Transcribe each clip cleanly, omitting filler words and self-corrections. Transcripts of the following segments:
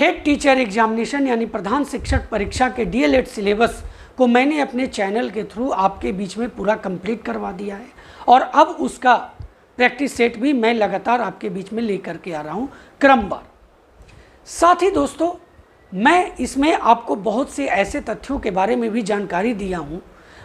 Head teacher examination यानी प्रधान शिक्षक परीक्षा के डीएलएड सिलेबस को मैंने अपने चैनल के थ्रू आपके बीच में पूरा कंप्लीट करवा दिया है और अब उसका प्रैक्टिस सेट भी मैं लगातार आपके बीच में लेकर के आ रहा हूँ क्रमवार। साथ ही दोस्तों, मैं इसमें आपको बहुत से ऐसे तथ्यों के बारे में भी जानकारी दिया हूँ,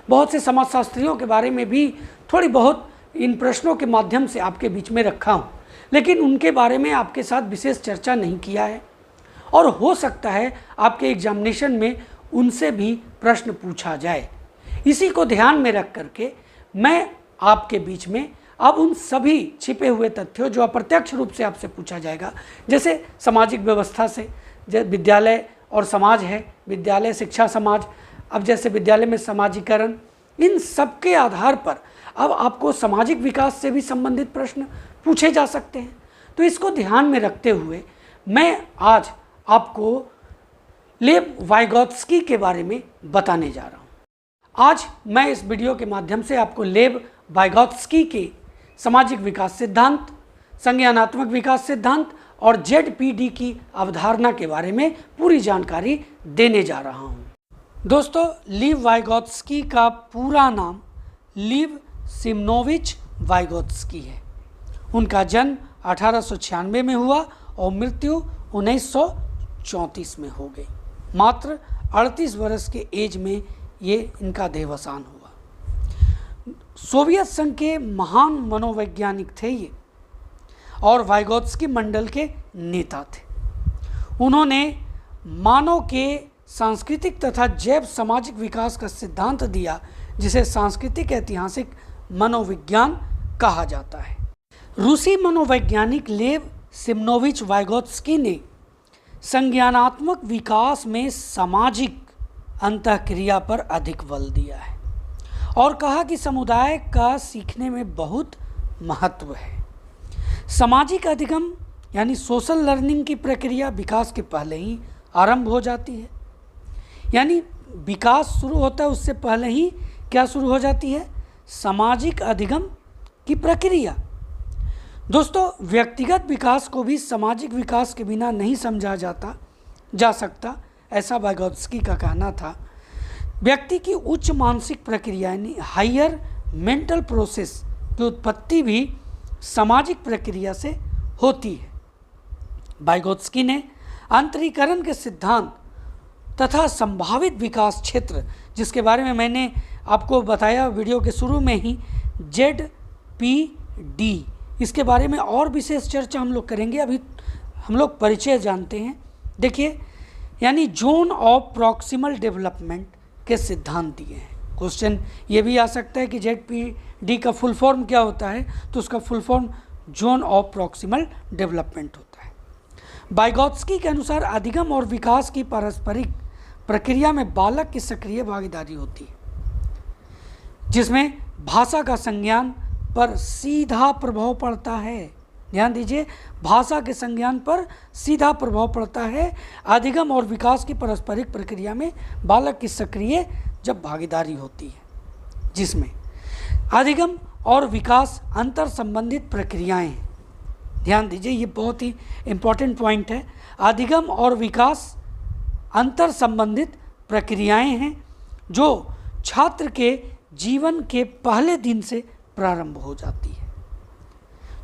बहुत से समाजशास्त्रियों के बारे में भी थोड़ी बहुत इन प्रश्नों के माध्यम से आपके बीच में रखा हूँ, लेकिन उनके बारे में आपके साथ विशेष चर्चा नहीं किया है और हो सकता है आपके एग्जामिनेशन में उनसे भी प्रश्न पूछा जाए। इसी को ध्यान में रख करके मैं आपके बीच में अब उन सभी छिपे हुए तथ्यों जो अप्रत्यक्ष रूप से आपसे पूछा जाएगा, जैसे सामाजिक व्यवस्था से, जैसे विद्यालय और समाज है, विद्यालय शिक्षा समाज, अब जैसे विद्यालय में समाजीकरण, इन सब के आधार पर अब आपको सामाजिक विकास से भी संबंधित प्रश्न पूछे जा सकते हैं। तो इसको ध्यान में रखते हुए मैं आज आपको लेव वाइगोत्स्की के बारे में बताने जा रहा हूँ। आज मैं इस वीडियो के माध्यम से आपको लेव वाइगोत्स्की के सामाजिक विकास सिद्धांत, संज्ञानात्मक विकास सिद्धांत और जेडपीडी की अवधारणा के बारे में पूरी जानकारी देने जा रहा हूँ। दोस्तों, लीव वाइगोत्स्की का पूरा नाम लीव सिमनोविच वाइगोत्स्की है। उनका जन्म 1896 में हुआ और मृत्यु 1934 में हो गई। मात्र 38 वर्ष के एज में ये इनका देहावसान हुआ। सोवियत संघ के महान मनोवैज्ञानिक थे ये और वाइगोत्स्की मंडल के नेता थे। उन्होंने मानव के सांस्कृतिक तथा जैव सामाजिक विकास का सिद्धांत दिया, जिसे सांस्कृतिक ऐतिहासिक मनोविज्ञान कहा जाता है। रूसी मनोवैज्ञानिक लेव सिमनोविच वाइगोत्स्की ने संज्ञानात्मक विकास में सामाजिक अंतःक्रिया पर अधिक बल दिया है और कहा कि समुदाय का सीखने में बहुत महत्व है। सामाजिक अधिगम यानी सोशल लर्निंग की प्रक्रिया विकास के पहले ही आरंभ हो जाती है, यानी विकास शुरू होता है उससे पहले ही क्या शुरू हो जाती है? सामाजिक अधिगम की प्रक्रिया। दोस्तों, व्यक्तिगत विकास को भी सामाजिक विकास के बिना नहीं समझा जा सकता, ऐसा वाइगोत्स्की का कहना था। व्यक्ति की उच्च मानसिक प्रक्रिया यानी हायर मेंटल प्रोसेस की उत्पत्ति भी सामाजिक प्रक्रिया से होती है। वाइगोत्स्की ने अंतरीकरण के सिद्धांत तथा संभावित विकास क्षेत्र, जिसके बारे में मैंने आपको बताया वीडियो के शुरू में ही, जेडपीडी, इसके बारे में और विशेष चर्चा हम लोग करेंगे। अभी हम लोग परिचय जानते हैं। देखिए, यानी जोन ऑफ प्रॉक्सिमल डेवलपमेंट के सिद्धांत दिए हैं। क्वेश्चन ये भी आ सकता है कि जेडपीडी का फुल फॉर्म क्या होता है, तो उसका full form zone of proximal development होता है। वाइगोत्स्की के अनुसार अधिगम और विकास की पारस्परिक प्रक्रिया में बालक की सक्रिय भागीदारी होती है, जिसमें भाषा का संज्ञान पर सीधा प्रभाव पड़ता है। ध्यान दीजिए, भाषा के संज्ञान पर सीधा प्रभाव पड़ता है अधिगम और विकास की पारस्परिक प्रक्रिया में बालक की सक्रिय जब भागीदारी होती है, जिसमें अधिगम और विकास अंतर संबंधित प्रक्रियाएं हैं। ध्यान दीजिए, ये बहुत ही इम्पोर्टेंट पॉइंट है। अधिगम और विकास अंतर संबंधित प्रक्रियाएं हैं जो छात्र के जीवन के पहले दिन से प्रारंभ हो जाती है।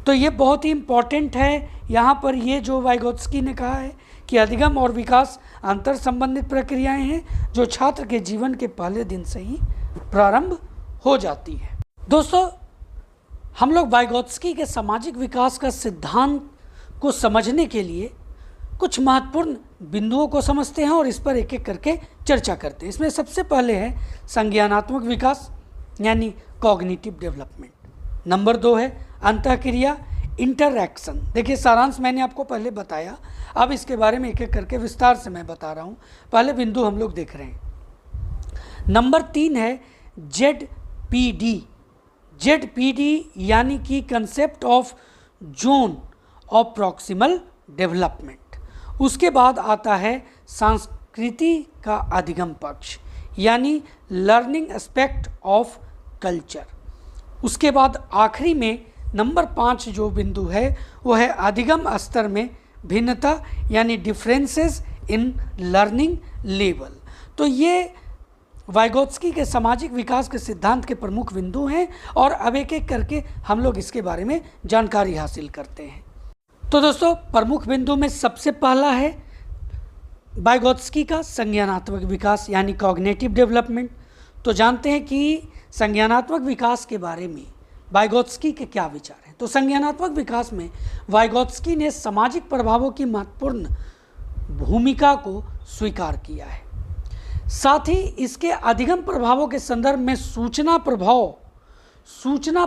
तो ये बहुत ही इम्पॉर्टेंट है। यहाँ पर ये जो वाइगोत्स्की ने कहा है कि अधिगम और विकास अंतर संबंधित प्रक्रियाएं हैं जो छात्र के जीवन के पहले दिन से ही प्रारंभ हो जाती है। दोस्तों, हम लोग वाइगोत्स्की के सामाजिक विकास का सिद्धांत को समझने के लिए कुछ महत्वपूर्ण बिंदुओं को समझते हैं और इस पर एक एक करके चर्चा करते हैं। इसमें सबसे पहले है संज्ञानात्मक विकास यानी कॉग्निटिव डेवलपमेंट। नंबर 2 है अंतःक्रिया इंटरैक्शन। देखिए, सारांश मैंने आपको पहले बताया, अब इसके बारे में एक एक करके विस्तार से मैं बता रहा हूँ। पहले बिंदु हम लोग देख रहे हैं। नंबर 3 है जेडपीडी। जेडपीडी यानी कि concept of zone of proximal development. उसके बाद आता है संस्कृति का अधिगम पक्ष यानी लर्निंग एस्पेक्ट ऑफ कल्चर। उसके बाद आखिरी में नंबर 5 जो बिंदु है वो है अधिगम स्तर में भिन्नता यानी डिफरेंसेस इन लर्निंग लेवल। तो ये वाइगोत्स्की के सामाजिक विकास के सिद्धांत के प्रमुख बिंदु हैं और अब एक एक करके हम लोग इसके बारे में जानकारी हासिल करते हैं। तो दोस्तों, प्रमुख बिंदु में सबसे पहला है वाइगोत्स्की का संज्ञानात्मक विकास यानी कॉग्निटिव डेवलपमेंट। तो जानते हैं कि संज्ञानात्मक विकास के बारे में वाइगोत्स्की के क्या विचार हैं। तो संज्ञानात्मक विकास में वाइगोत्स्की ने सामाजिक प्रभावों की महत्वपूर्ण भूमिका को स्वीकार किया है। साथ ही इसके अधिगम प्रभावों के संदर्भ में सूचना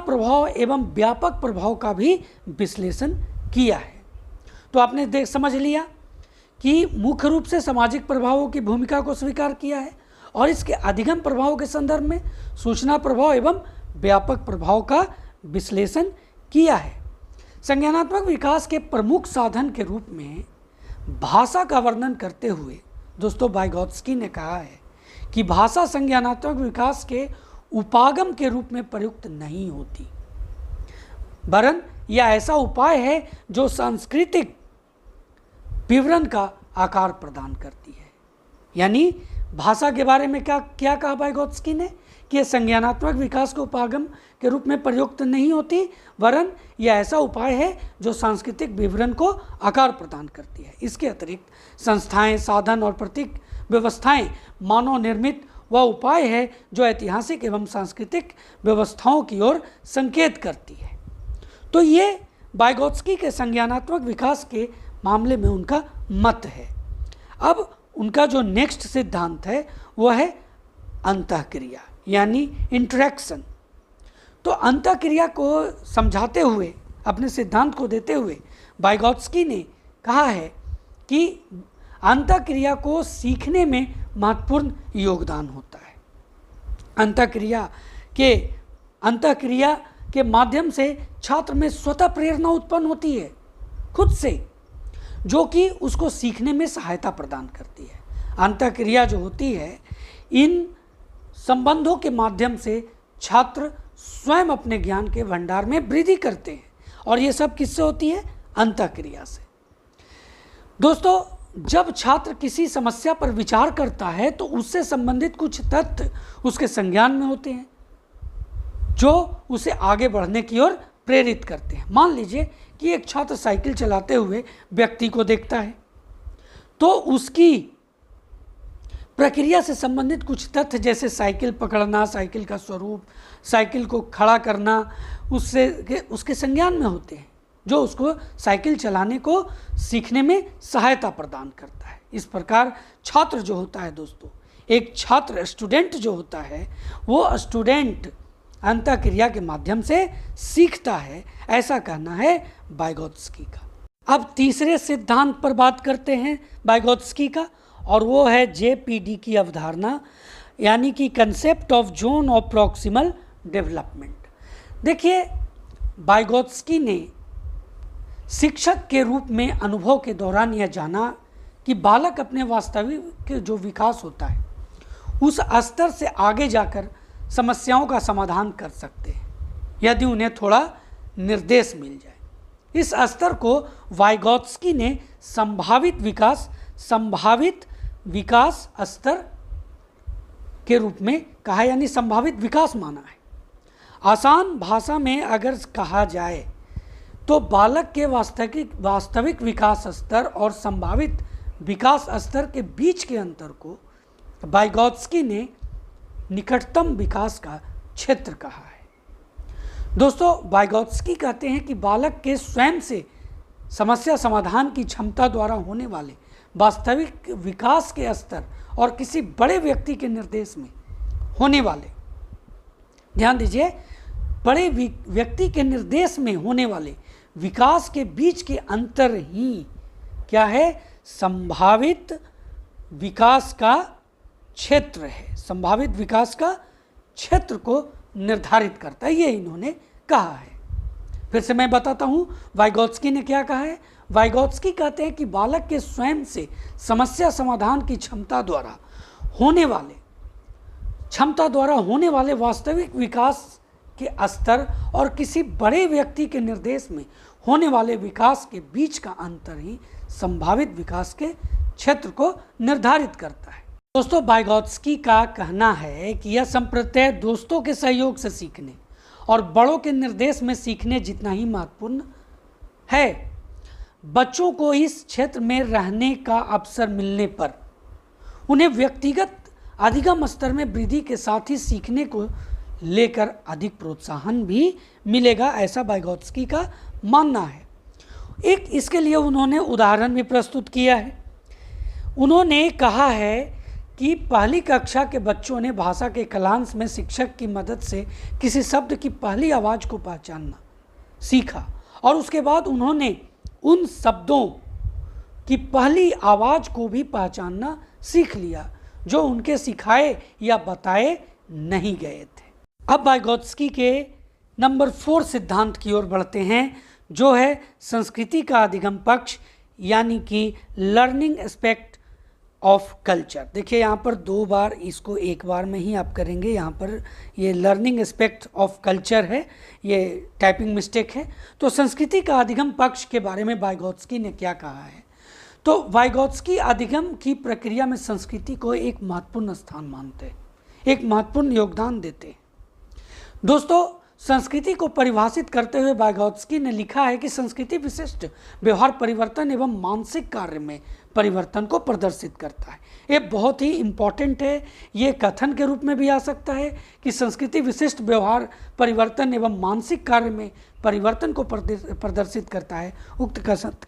प्रभाव एवं व्यापक प्रभाव का भी विश्लेषण किया है। तो आपने समझ लिया कि मुख्य रूप से सामाजिक प्रभावों की भूमिका को स्वीकार किया है और इसके अधिगम प्रभावों के संदर्भ में सूचना प्रभाव एवं व्यापक प्रभाव का विश्लेषण किया है। संज्ञानात्मक विकास के प्रमुख साधन के रूप में भाषा का वर्णन करते हुए दोस्तों वाइगोत्स्की ने कहा है कि भाषा संज्ञानात्मक विकास के उपागम के रूप में प्रयुक्त नहीं होती, वरन यह ऐसा उपाय है जो सांस्कृतिक विवरण का आकार प्रदान करती है। यानी भाषा के बारे में क्या कहा वाइगोत्स्की ने कि यह संज्ञानात्मक विकास के उपागम के रूप में प्रयुक्त नहीं होती, वरन यह ऐसा उपाय है जो सांस्कृतिक विवरण को आकार प्रदान करती है। इसके अतिरिक्त संस्थाएं, साधन और प्रतीक व्यवस्थाएं मानव निर्मित वह उपाय है जो ऐतिहासिक एवं सांस्कृतिक व्यवस्थाओं की ओर संकेत करती है। तो ये वाइगोत्स्की के संज्ञानात्मक विकास के मामले में उनका मत है। अब उनका जो नेक्स्ट सिद्धांत है वह है अंतःक्रिया यानी इंटरेक्शन। तो अंतःक्रिया को समझाते हुए, अपने सिद्धांत को देते हुए वाइगोत्स्की ने कहा है कि अंतःक्रिया को सीखने में महत्वपूर्ण योगदान होता है। अंतःक्रिया के माध्यम से छात्र में स्वतः प्रेरणा उत्पन्न होती है खुद से, जो कि उसको सीखने में सहायता प्रदान करती है। अंतःक्रिया जो होती है, इन संबंधों के माध्यम से छात्र स्वयं अपने ज्ञान के भंडार में वृद्धि करते हैं और ये सब किससे होती है? अंतःक्रिया से। दोस्तों, जब छात्र किसी समस्या पर विचार करता है तो उससे संबंधित कुछ तथ्य उसके संज्ञान में होते हैं जो उसे आगे बढ़ने की ओर प्रेरित करते हैं। मान लीजिए कि एक छात्र साइकिल चलाते हुए व्यक्ति को देखता है, तो उसकी प्रक्रिया से संबंधित कुछ तथ्य जैसे साइकिल पकड़ना, साइकिल का स्वरूप, साइकिल को खड़ा करना उसके संज्ञान में होते हैं, जो उसको साइकिल चलाने को सीखने में सहायता प्रदान करता है। इस प्रकार छात्र जो होता है दोस्तों, एक छात्र स्टूडेंट जो होता है, वो स्टूडेंट अंतःक्रिया के माध्यम से सीखता है, ऐसा कहना है वाइगोत्स्की का। अब तीसरे सिद्धांत पर बात करते हैं वाइगोत्स्की का, और वो है JPD की अवधारणा यानी कि concept of zone of proximal development. देखिए, वाइगोत्स्की ने शिक्षक के रूप में अनुभव के दौरान यह जाना कि बालक अपने वास्तविक जो विकास होता है उस स्तर से आगे जाकर समस्याओं का समाधान कर सकते हैं यदि उन्हें थोड़ा निर्देश मिल जाए। इस स्तर को वाइगोत्स्की ने संभावित विकास स्तर के रूप में कहा, यानी संभावित विकास माना है। आसान भाषा में अगर कहा जाए तो बालक के वास्तविक विकास स्तर और संभावित विकास स्तर के बीच के अंतर को वाइगोत्स्की ने निकटतम विकास का क्षेत्र कहा है। दोस्तों, वाइगोत्स्की कहते हैं कि बालक के स्वयं से समस्या समाधान की क्षमता द्वारा होने वाले वास्तविक विकास के स्तर और किसी बड़े व्यक्ति के निर्देश में होने वाले, ध्यान दीजिए, बड़े व्यक्ति के निर्देश में होने वाले विकास के बीच के अंतर ही क्या है? संभावित विकास का क्षेत्र है। संभावित विकास का क्षेत्र को निर्धारित करता है, ये इन्होंने कहा है। फिर से मैं बताता हूँ वाइगोत्स्की ने क्या कहा है। वाइगोत्स्की कहते हैं कि बालक के स्वयं से समस्या समाधान की क्षमता द्वारा होने वाले वास्तविक विकास के स्तर और किसी बड़े व्यक्ति के निर्देश में होने वाले विकास के बीच का अंतर ही संभावित विकास के क्षेत्र को निर्धारित करता है। दोस्तों, वाइगोत्स्की का कहना है कि यह संप्रत्यय दोस्तों के सहयोग से सीखने और बड़ों के निर्देश में सीखने जितना ही महत्वपूर्ण है। बच्चों को इस क्षेत्र में रहने का अवसर मिलने पर उन्हें व्यक्तिगत अधिगम स्तर में वृद्धि के साथ ही सीखने को लेकर अधिक प्रोत्साहन भी मिलेगा, ऐसा वाइगोत्स्की का मानना है। एक इसके लिए उन्होंने उदाहरण भी प्रस्तुत किया है। उन्होंने कहा है कि पहली कक्षा के बच्चों ने भाषा के कलांश में शिक्षक की मदद से किसी शब्द की पहली आवाज़ को पहचानना सीखा और उसके बाद उन्होंने उन शब्दों की पहली आवाज़ को भी पहचानना सीख लिया जो उनके सिखाए या बताए नहीं गए थे। अब वाइगोत्स्की के नंबर 4 सिद्धांत की ओर बढ़ते हैं, जो है संस्कृति का अधिगम पक्ष, यानी कि लर्निंग एस्पेक्ट ऑफ कल्चर। देखिए यहाँ पर 2 बार, इसको एक बार में ही आप करेंगे। यहाँ पर ये लर्निंग एस्पेक्ट ऑफ कल्चर है, ये टाइपिंग मिस्टेक है। तो संस्कृति का अधिगम पक्ष के बारे में वाइगोत्स्की ने क्या कहा है? तो वाइगोत्स्की अधिगम की प्रक्रिया में संस्कृति को एक महत्वपूर्ण स्थान मानते हैं, एक महत्वपूर्ण योगदान देते हैं। दोस्तों, संस्कृति को परिभाषित करते हुए वाइगोत्स्की ने लिखा है कि संस्कृति विशिष्ट व्यवहार परिवर्तन एवं मानसिक कार्य में परिवर्तन को प्रदर्शित करता है। ये बहुत ही इम्पॉर्टेंट है। ये कथन के रूप में भी आ सकता है कि संस्कृति विशिष्ट व्यवहार परिवर्तन एवं मानसिक कार्य में परिवर्तन को प्रदर्शित करता है। उक्त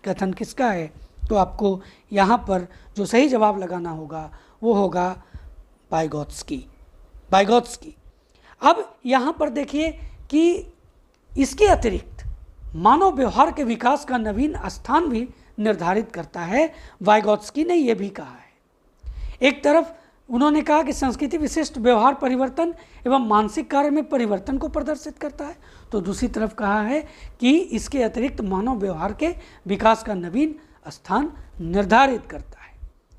कथन किसका है? तो आपको यहाँ पर जो सही जवाब लगाना होगा वो होगा वाइगोत्स्की। अब यहाँ पर देखिए कि इसके अतिरिक्त मानव व्यवहार के विकास का नवीन स्थान भी निर्धारित करता है। वाइगोत्स्की ने यह भी कहा है, एक तरफ उन्होंने कहा कि संस्कृति विशिष्ट व्यवहार परिवर्तन एवं मानसिक कार्य में परिवर्तन को प्रदर्शित करता है, तो दूसरी तरफ कहा है कि इसके अतिरिक्त मानव व्यवहार के विकास का नवीन स्थान निर्धारित करता है।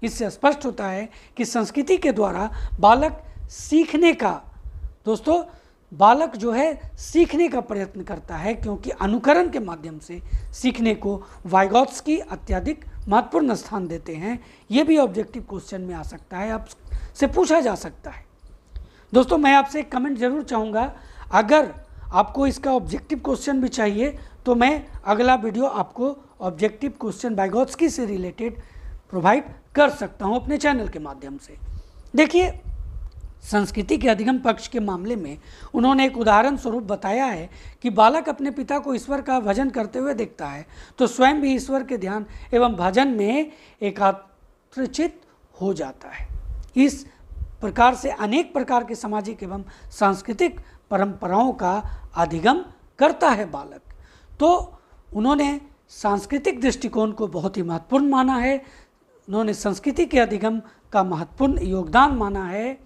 इससे स्पष्ट होता है कि संस्कृति के द्वारा बालक सीखने का, दोस्तों बालक जो है सीखने का प्रयत्न करता है, क्योंकि अनुकरण के माध्यम से सीखने को वाइगोत्स्की अत्यधिक महत्वपूर्ण स्थान देते हैं। ये भी ऑब्जेक्टिव क्वेश्चन में आ सकता है, आपसे पूछा जा सकता है। दोस्तों, मैं आपसे एक कमेंट जरूर चाहूँगा, अगर आपको इसका ऑब्जेक्टिव क्वेश्चन भी चाहिए तो मैं अगला वीडियो आपको ऑब्जेक्टिव क्वेश्चन वाइगोत्स्की से रिलेटेड प्रोवाइड कर सकता हूँ अपने चैनल के माध्यम से। देखिए, संस्कृति के अधिगम पक्ष के मामले में उन्होंने एक उदाहरण स्वरूप बताया है कि बालक अपने पिता को ईश्वर का भजन करते हुए देखता है तो स्वयं भी ईश्वर के ध्यान एवं भजन में एकाग्रचित हो जाता है। इस प्रकार से अनेक प्रकार के सामाजिक एवं सांस्कृतिक परंपराओं का अधिगम करता है बालक। तो उन्होंने सांस्कृतिक दृष्टिकोण को बहुत ही महत्वपूर्ण माना है। उन्होंने संस्कृति के अधिगम का महत्वपूर्ण योगदान माना है।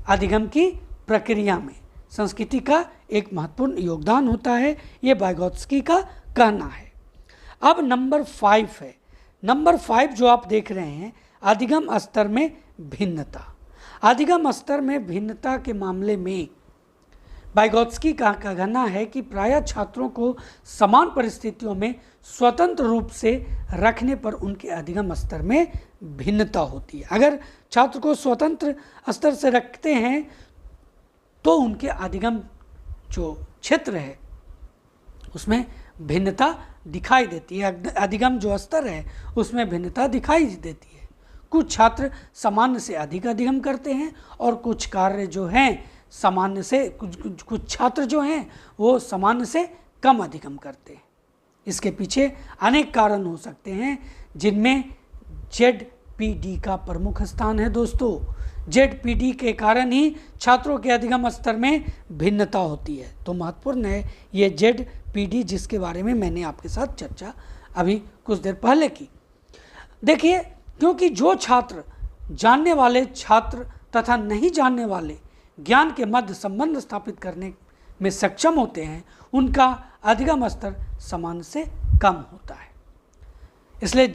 अधिगम की प्रक्रिया में संस्कृति का एक महत्वपूर्ण योगदान होता है, ये वाइगोत्स्की का कहना है। अब नंबर 5 है। नंबर 5 जो आप देख रहे हैं, अधिगम स्तर में भिन्नता। अधिगम स्तर में भिन्नता के मामले में वाइगोत्स्की का कहना है कि प्रायः छात्रों को समान परिस्थितियों में स्वतंत्र रूप से रखने पर उनके अधिगम स्तर में भिन्नता होती है। अगर छात्र को स्वतंत्र स्तर से रखते हैं तो उनके अधिगम जो क्षेत्र है उसमें भिन्नता दिखाई देती है। अधिगम जो स्तर है उसमें भिन्नता दिखाई देती है। कुछ छात्र सामान्य से अधिक अधिगम करते हैं और कुछ कार्य जो हैं सामान्य से कुछ छात्र जो हैं वो सामान्य से कम अधिगम करते हैं। इसके पीछे अनेक कारण हो सकते हैं, जिनमें ZPD का प्रमुख स्थान है। दोस्तों, ZPD के कारण ही छात्रों के अधिगम स्तर में भिन्नता होती है। तो महत्वपूर्ण है ये ZPD, जिसके बारे में मैंने आपके साथ चर्चा अभी कुछ देर पहले की। देखिए, क्योंकि जो छात्र जानने वाले छात्र तथा नहीं जानने वाले ज्ञान के मध्य संबंध स्थापित करने में सक्षम होते हैं, उनका अधिगम स्तर सामान्य से कम होता है। इसलिए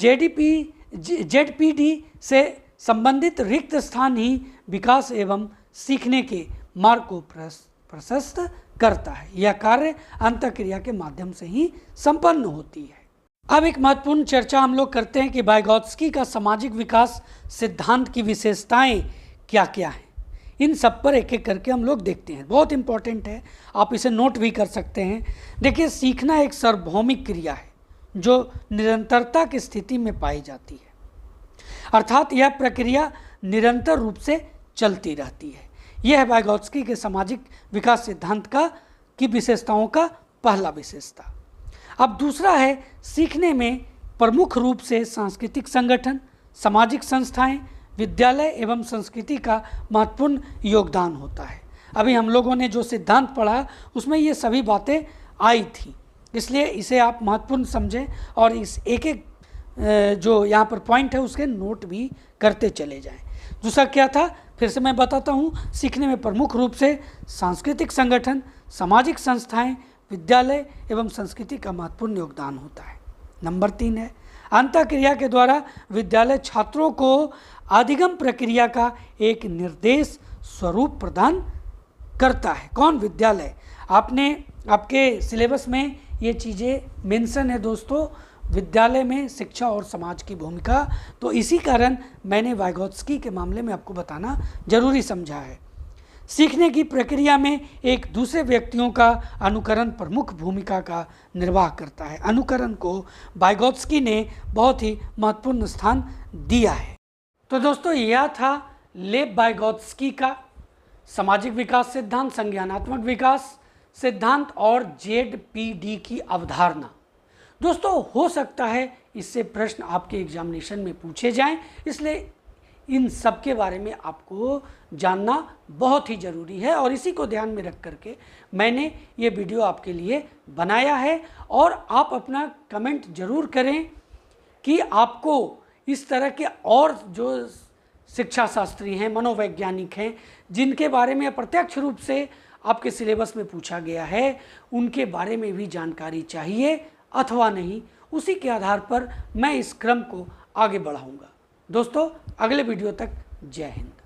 ZPD से संबंधित रिक्त स्थान ही विकास एवं सीखने के मार्ग को प्रशस्त करता है। यह कार्य अंतःक्रिया के माध्यम से ही संपन्न होती है। अब एक महत्वपूर्ण चर्चा हम लोग करते हैं कि वाइगोत्स्की का सामाजिक विकास सिद्धांत की विशेषताएं क्या क्या हैं। इन सब पर एक एक करके हम लोग देखते हैं। बहुत इंपॉर्टेंट है, आप इसे नोट भी कर सकते हैं। देखिए, सीखना एक सार्वभौमिक क्रिया है जो निरंतरता की स्थिति में पाई जाती है, अर्थात यह प्रक्रिया निरंतर रूप से चलती रहती है। यह है वाइगोत्स्की के सामाजिक विकास सिद्धांत की विशेषताओं का पहला विशेषता। अब दूसरा है, सीखने में प्रमुख रूप से सांस्कृतिक संगठन, सामाजिक संस्थाएं, विद्यालय एवं संस्कृति का महत्वपूर्ण योगदान होता है। अभी हम लोगों ने जो सिद्धांत पढ़ा उसमें ये सभी बातें आई थी, इसलिए इसे आप महत्वपूर्ण समझें और इस एक एक जो यहाँ पर पॉइंट है उसके नोट भी करते चले जाएं। दूसरा क्या था, फिर से मैं बताता हूँ। सीखने में प्रमुख रूप से सांस्कृतिक संगठन, सामाजिक संस्थाएं, विद्यालय एवं संस्कृति का महत्वपूर्ण योगदान होता है। नंबर 3 है, अंतःक्रिया के द्वारा विद्यालय छात्रों को अधिगम प्रक्रिया का एक निर्देश स्वरूप प्रदान करता है। कौन? विद्यालय। आपके सिलेबस में ये चीज़ें मेंशन है दोस्तों, विद्यालय में शिक्षा और समाज की भूमिका। तो इसी कारण मैंने वाइगोत्स्की के मामले में आपको बताना जरूरी समझा है। सीखने की प्रक्रिया में एक दूसरे व्यक्तियों का अनुकरण प्रमुख भूमिका का निर्वाह करता है। अनुकरण को वाइगोत्स्की ने बहुत ही महत्वपूर्ण स्थान दिया है। तो दोस्तों, यह था लेव वाइगोत्स्की का सामाजिक विकास सिद्धांत, संज्ञानात्मक विकास सिद्धांत और ZPD की अवधारणा। दोस्तों, हो सकता है इससे प्रश्न आपके एग्जामिनेशन में पूछे जाएं, इसलिए इन सब के बारे में आपको जानना बहुत ही ज़रूरी है और इसी को ध्यान में रख करके मैंने ये वीडियो आपके लिए बनाया है। और आप अपना कमेंट ज़रूर करें कि आपको इस तरह के और जो शिक्षा शास्त्री हैं, मनोवैज्ञानिक हैं, जिनके बारे में अप्रत्यक्ष रूप से आपके सिलेबस में पूछा गया है, उनके बारे में भी जानकारी चाहिए अथवा नहीं। उसी के आधार पर मैं इस क्रम को आगे बढ़ाऊंगा। दोस्तों, अगले वीडियो तक जय हिंद।